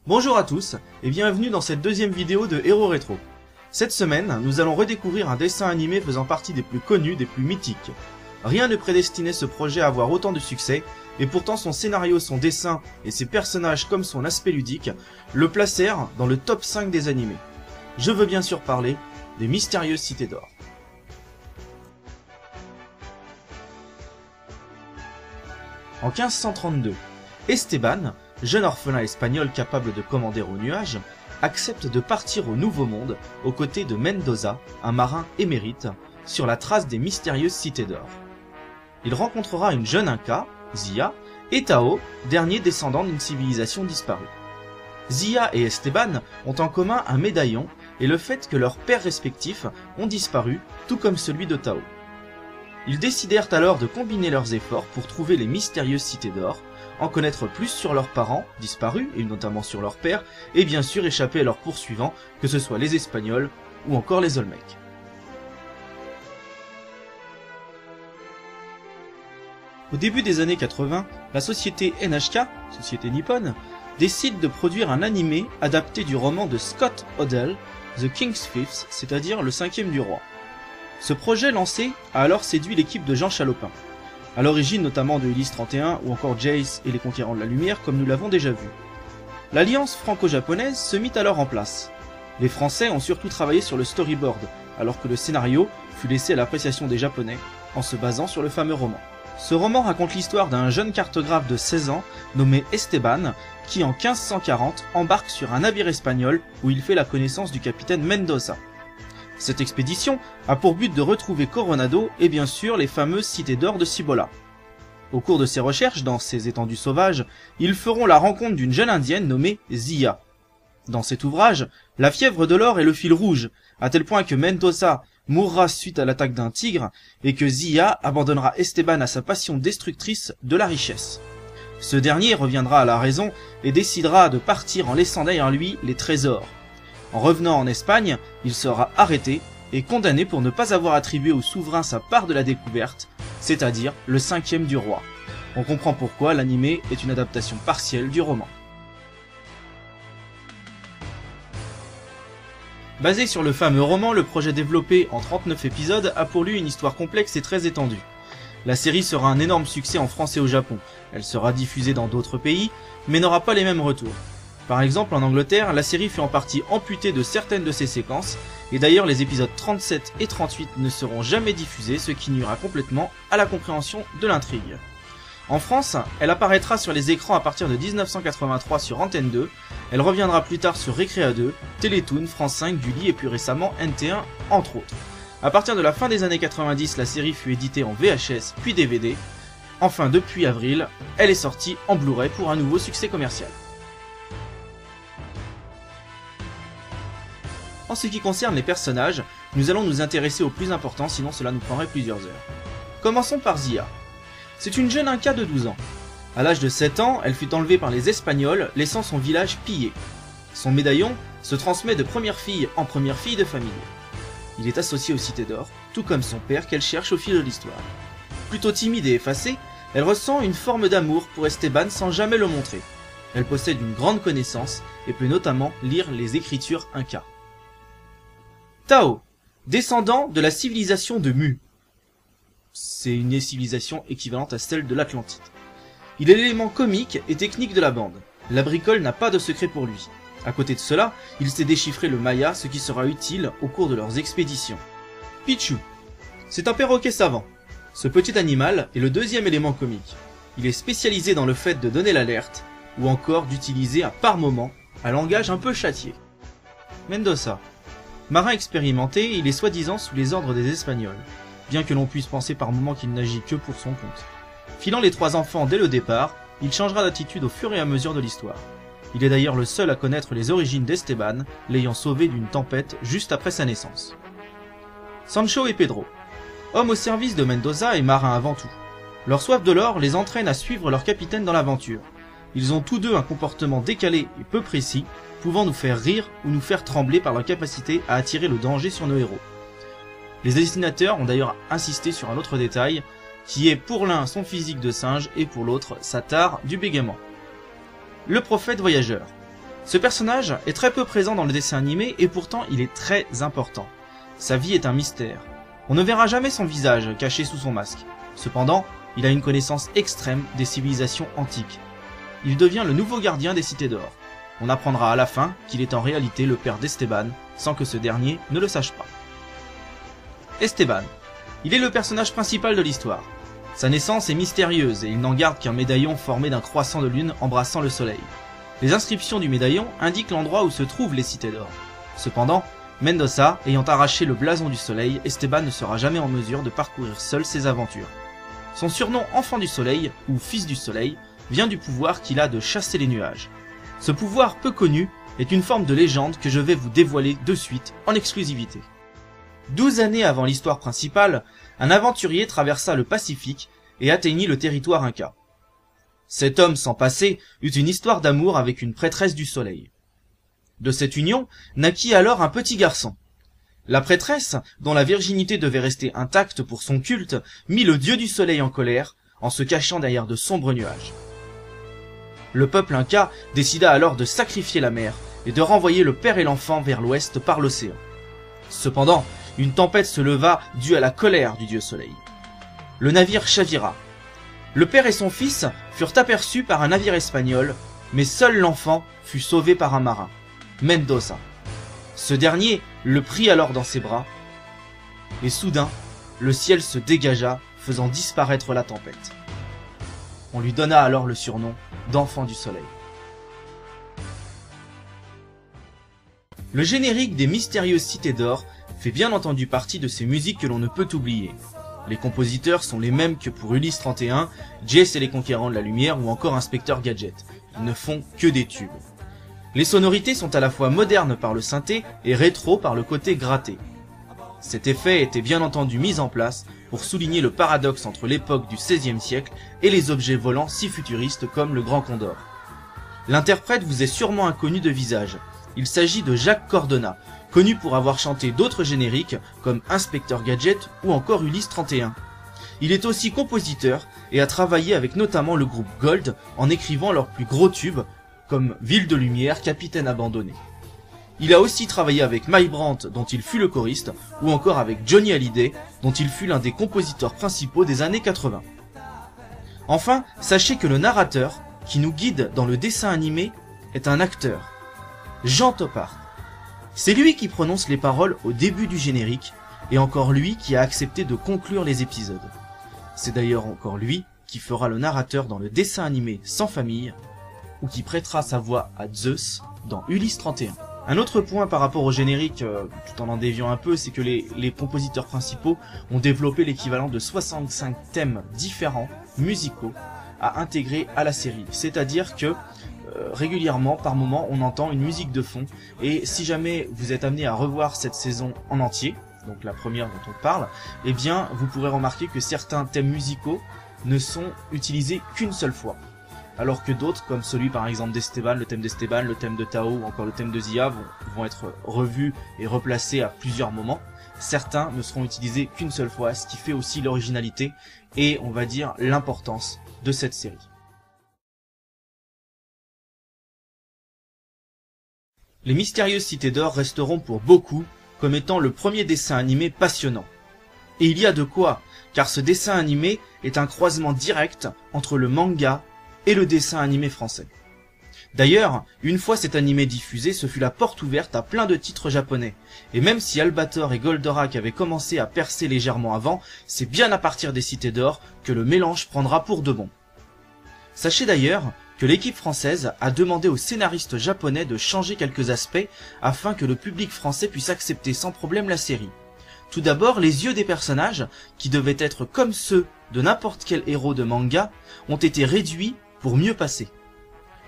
Bonjour à tous et bienvenue dans cette deuxième vidéo de Héros Rétro. Cette semaine, nous allons redécouvrir un dessin animé faisant partie des plus connus, des plus mythiques. Rien ne prédestinait ce projet à avoir autant de succès, et pourtant son scénario, son dessin et ses personnages comme son aspect ludique le placèrent dans le top 5 des animés. Je veux bien sûr parler des Mystérieuses Cités d'Or. En 1532, Esteban, jeune orphelin espagnol capable de commander au nuage, accepte de partir au Nouveau Monde aux côtés de Mendoza, un marin émérite, sur la trace des mystérieuses cités d'or. Il rencontrera une jeune Inca, Zia, et Tao, dernier descendant d'une civilisation disparue. Zia et Esteban ont en commun un médaillon et le fait que leurs pères respectifs ont disparu, tout comme celui de Tao. Ils décidèrent alors de combiner leurs efforts pour trouver les mystérieuses cités d'or, en connaître plus sur leurs parents, disparus, et notamment sur leur père, et bien sûr échapper à leurs poursuivants, que ce soit les Espagnols ou encore les Olmecs. Au début des années 80, la société NHK, société nippone, décide de produire un animé adapté du roman de Scott Odell, The King's Fifth, c'est-à-dire le cinquième du roi. Ce projet lancé a alors séduit l'équipe de Jean Chalopin, à l'origine notamment de Ulysse 31 ou encore Jace et les Conquérants de la Lumière comme nous l'avons déjà vu. L'alliance franco-japonaise se mit alors en place. Les Français ont surtout travaillé sur le storyboard, alors que le scénario fut laissé à l'appréciation des Japonais, en se basant sur le fameux roman. Ce roman raconte l'histoire d'un jeune cartographe de 16 ans nommé Esteban, qui en 1540 embarque sur un navire espagnol où il fait la connaissance du capitaine Mendoza. Cette expédition a pour but de retrouver Coronado et bien sûr les fameuses cités d'or de Cibola. Au cours de ses recherches dans ces étendues sauvages, ils feront la rencontre d'une jeune indienne nommée Zia. Dans cet ouvrage, la fièvre de l'or est le fil rouge, à tel point que Mendoza mourra suite à l'attaque d'un tigre et que Zia abandonnera Esteban à sa passion destructrice de la richesse. Ce dernier reviendra à la raison et décidera de partir en laissant derrière lui les trésors. En revenant en Espagne, il sera arrêté et condamné pour ne pas avoir attribué au souverain sa part de la découverte, c'est-à-dire le cinquième du roi. On comprend pourquoi l'animé est une adaptation partielle du roman. Basé sur le fameux roman, le projet développé en 39 épisodes a pour lui une histoire complexe et très étendue. La série sera un énorme succès en France et au Japon. Elle sera diffusée dans d'autres pays, mais n'aura pas les mêmes retours. Par exemple, en Angleterre, la série fut en partie amputée de certaines de ses séquences, et d'ailleurs les épisodes 37 et 38 ne seront jamais diffusés, ce qui nuira complètement à la compréhension de l'intrigue. En France, elle apparaîtra sur les écrans à partir de 1983 sur Antenne 2, elle reviendra plus tard sur Récréa 2, Télétoon, France 5, Gulli et plus récemment NT1, entre autres. À partir de la fin des années 90, la série fut éditée en VHS puis DVD. Enfin, depuis avril, elle est sortie en Blu-ray pour un nouveau succès commercial. En ce qui concerne les personnages, nous allons nous intéresser aux plus importants, sinon cela nous prendrait plusieurs heures. Commençons par Zia. C'est une jeune Inca de 12 ans. À l'âge de 7 ans, elle fut enlevée par les Espagnols, laissant son village pillé. Son médaillon se transmet de première fille en première fille de famille. Il est associé aux cités d'or, tout comme son père qu'elle cherche au fil de l'histoire. Plutôt timide et effacée, elle ressent une forme d'amour pour Esteban sans jamais le montrer. Elle possède une grande connaissance et peut notamment lire les écritures Inca. Tao, descendant de la civilisation de Mu. C'est une civilisation équivalente à celle de l'Atlantide. Il est l'élément comique et technique de la bande. La bricole n'a pas de secret pour lui. À côté de cela, il sait déchiffrer le maya, ce qui sera utile au cours de leurs expéditions. Pichu. C'est un perroquet savant. Ce petit animal est le deuxième élément comique. Il est spécialisé dans le fait de donner l'alerte, ou encore d'utiliser par moment un langage un peu châtié. Mendoza. Marin expérimenté, il est soi-disant sous les ordres des Espagnols, bien que l'on puisse penser par moments qu'il n'agit que pour son compte. Filant les 3 enfants dès le départ, il changera d'attitude au fur et à mesure de l'histoire. Il est d'ailleurs le seul à connaître les origines d'Esteban, l'ayant sauvé d'une tempête juste après sa naissance. Sancho et Pedro. Hommes au service de Mendoza et marins avant tout. Leur soif de l'or les entraîne à suivre leur capitaine dans l'aventure. Ils ont tous deux un comportement décalé et peu précis, pouvant nous faire rire ou nous faire trembler par leur capacité à attirer le danger sur nos héros. Les dessinateurs ont d'ailleurs insisté sur un autre détail, qui est pour l'un son physique de singe et pour l'autre sa tare du bégaiement. Le prophète voyageur. Ce personnage est très peu présent dans le dessin animé et pourtant il est très important. Sa vie est un mystère. On ne verra jamais son visage caché sous son masque. Cependant, il a une connaissance extrême des civilisations antiques. Il devient le nouveau gardien des cités d'or. On apprendra à la fin qu'il est en réalité le père d'Esteban, sans que ce dernier ne le sache pas. Esteban. Il est le personnage principal de l'histoire. Sa naissance est mystérieuse et il n'en garde qu'un médaillon formé d'un croissant de lune embrassant le soleil. Les inscriptions du médaillon indiquent l'endroit où se trouvent les cités d'or. Cependant, Mendoza ayant arraché le blason du soleil, Esteban ne sera jamais en mesure de parcourir seul ses aventures. Son surnom Enfant du Soleil, ou Fils du Soleil, vient du pouvoir qu'il a de chasser les nuages. Ce pouvoir peu connu est une forme de légende que je vais vous dévoiler de suite en exclusivité. 12 années avant l'histoire principale, un aventurier traversa le Pacifique et atteignit le territoire Inca. Cet homme sans passé eut une histoire d'amour avec une prêtresse du soleil. De cette union naquit alors un petit garçon. La prêtresse, dont la virginité devait rester intacte pour son culte, mit le dieu du soleil en colère en se cachant derrière de sombres nuages. Le peuple Inca décida alors de sacrifier la mère et de renvoyer le père et l'enfant vers l'ouest par l'océan. Cependant, une tempête se leva due à la colère du dieu soleil. Le navire chavira. Le père et son fils furent aperçus par un navire espagnol, mais seul l'enfant fut sauvé par un marin, Mendoza. Ce dernier le prit alors dans ses bras, et soudain, le ciel se dégagea, faisant disparaître la tempête. On lui donna alors le surnom d'Enfant du Soleil. Le générique des mystérieuses cités d'or fait bien entendu partie de ces musiques que l'on ne peut oublier. Les compositeurs sont les mêmes que pour Ulysse 31, Jess et les Conquérants de la Lumière ou encore Inspecteur Gadget. Ils ne font que des tubes. Les sonorités sont à la fois modernes par le synthé et rétro par le côté gratté. Cet effet était bien entendu mis en place pour souligner le paradoxe entre l'époque du XVIe siècle et les objets volants si futuristes comme le Grand Condor. L'interprète vous est sûrement inconnu de visage. Il s'agit de Jacques Cordona, connu pour avoir chanté d'autres génériques comme Inspecteur Gadget ou encore Ulysse 31. Il est aussi compositeur et a travaillé avec notamment le groupe Gold en écrivant leurs plus gros tubes comme Ville de Lumière, Capitaine Abandonné. Il a aussi travaillé avec Mike Brandt, dont il fut le choriste, ou encore avec Johnny Hallyday, dont il fut l'un des compositeurs principaux des années 80. Enfin, sachez que le narrateur, qui nous guide dans le dessin animé, est un acteur, Jean Topart. C'est lui qui prononce les paroles au début du générique, et encore lui qui a accepté de conclure les épisodes. C'est d'ailleurs encore lui qui fera le narrateur dans le dessin animé Sans Famille, ou qui prêtera sa voix à Zeus dans Ulysse 31. Un autre point par rapport au générique, tout en déviant un peu, c'est que les compositeurs principaux ont développé l'équivalent de 65 thèmes différents, musicaux, à intégrer à la série. C'est-à-dire que régulièrement, par moment, on entend une musique de fond, et si jamais vous êtes amené à revoir cette saison en entier, donc la première dont on parle, eh bien vous pourrez remarquer que certains thèmes musicaux ne sont utilisés qu'une seule fois. Alors que d'autres, comme celui par exemple d'Esteban, le thème de Tao ou encore le thème de Zia vont être revus et replacés à plusieurs moments. Certains ne seront utilisés qu'une seule fois, ce qui fait aussi l'originalité et on va dire l'importance de cette série. Les mystérieuses cités d'or resteront pour beaucoup comme étant le premier dessin animé passionnant. Et il y a de quoi, car ce dessin animé est un croisement direct entre le manga et le dessin animé français. D'ailleurs, une fois cet animé diffusé, ce fut la porte ouverte à plein de titres japonais. Et même si Albator et Goldorak avaient commencé à percer légèrement avant, c'est bien à partir des Cités d'Or que le mélange prendra pour de bon. Sachez d'ailleurs que l'équipe française a demandé aux scénaristes japonais de changer quelques aspects afin que le public français puisse accepter sans problème la série. Tout d'abord, les yeux des personnages, qui devaient être comme ceux de n'importe quel héros de manga, ont été réduits pour mieux passer.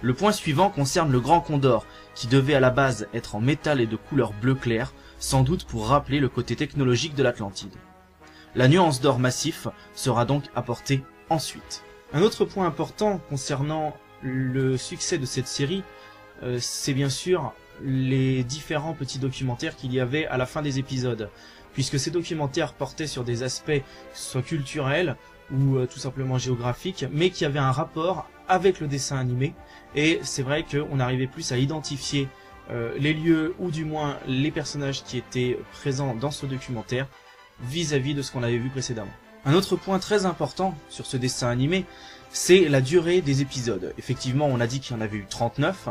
Le point suivant concerne le Grand Condor, qui devait à la base être en métal et de couleur bleu clair, sans doute pour rappeler le côté technologique de l'Atlantide. La nuance d'or massif sera donc apportée ensuite. Un autre point important concernant le succès de cette série, c'est bien sûr les différents petits documentaires qu'il y avait à la fin des épisodes, puisque ces documentaires portaient sur des aspects soit culturels ou tout simplement géographiques, mais qui avaient un rapport avec le dessin animé, et c'est vrai qu'on arrivait plus à identifier les lieux, ou du moins les personnages qui étaient présents dans ce documentaire, vis-à-vis de ce qu'on avait vu précédemment. Un autre point très important sur ce dessin animé, c'est la durée des épisodes. Effectivement, on a dit qu'il y en avait eu 39,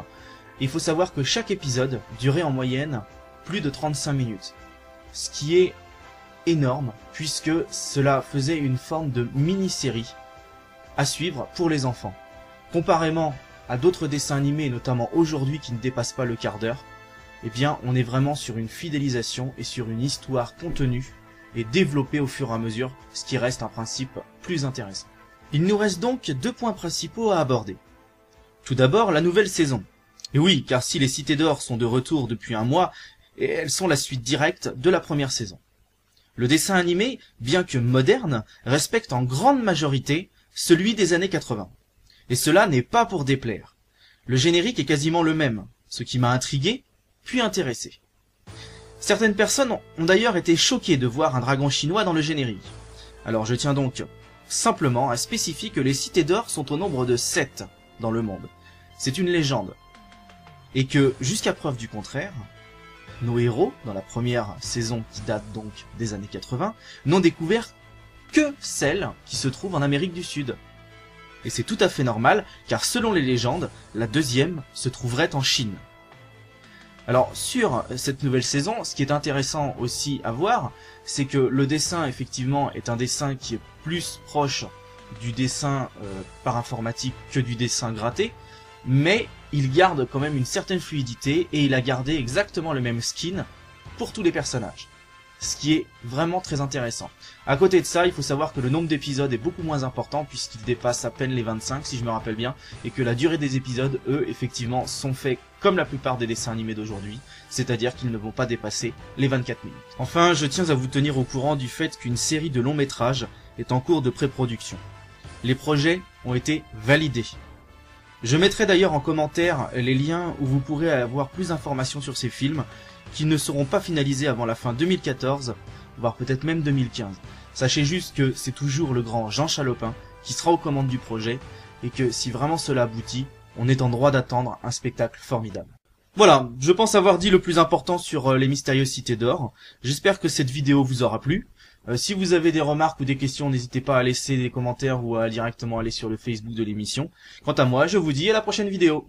et il faut savoir que chaque épisode durait en moyenne plus de 35 minutes. Ce qui est énorme, puisque cela faisait une forme de mini-série à suivre pour les enfants. Comparément à d'autres dessins animés, notamment aujourd'hui qui ne dépassent pas le quart d'heure, eh bien on est vraiment sur une fidélisation et sur une histoire contenue et développée au fur et à mesure, ce qui reste un principe plus intéressant. Il nous reste donc 2 points principaux à aborder. Tout d'abord, la nouvelle saison. Et oui, car si les Cités d'Or sont de retour depuis un mois, elles sont la suite directe de la première saison. Le dessin animé, bien que moderne, respecte en grande majorité celui des années 80. Et cela n'est pas pour déplaire. Le générique est quasiment le même, ce qui m'a intrigué, puis intéressé. Certaines personnes ont d'ailleurs été choquées de voir un dragon chinois dans le générique. Alors je tiens donc simplement à spécifier que les Cités d'Or sont au nombre de 7 dans le monde. C'est une légende. Et que, jusqu'à preuve du contraire, nos héros, dans la première saison qui date donc des années 80, n'ont découvert que celle qui se trouve en Amérique du Sud. Et c'est tout à fait normal, car selon les légendes, la deuxième se trouverait en Chine. Alors, sur cette nouvelle saison, ce qui est intéressant aussi à voir, c'est que le dessin, effectivement, est un dessin qui est plus proche du dessin par informatique que du dessin gratté, mais il garde quand même une certaine fluidité et il a gardé exactement le même skin pour tous les personnages. Ce qui est vraiment très intéressant. À côté de ça, il faut savoir que le nombre d'épisodes est beaucoup moins important puisqu'il dépasse à peine les 25 si je me rappelle bien, et que la durée des épisodes, eux, effectivement, sont faits comme la plupart des dessins animés d'aujourd'hui, c'est-à-dire qu'ils ne vont pas dépasser les 24 minutes. Enfin, je tiens à vous tenir au courant du fait qu'une série de longs métrages est en cours de pré-production. Les projets ont été validés. Je mettrai d'ailleurs en commentaire les liens où vous pourrez avoir plus d'informations sur ces films, qui ne seront pas finalisés avant la fin 2014, voire peut-être même 2015. Sachez juste que c'est toujours le grand Jean Chalopin qui sera aux commandes du projet, et que si vraiment cela aboutit, on est en droit d'attendre un spectacle formidable. Voilà, je pense avoir dit le plus important sur les mystérieuses Cités d'Or. J'espère que cette vidéo vous aura plu. Si vous avez des remarques ou des questions, n'hésitez pas à laisser des commentaires ou à directement aller sur le Facebook de l'émission. Quant à moi, je vous dis à la prochaine vidéo.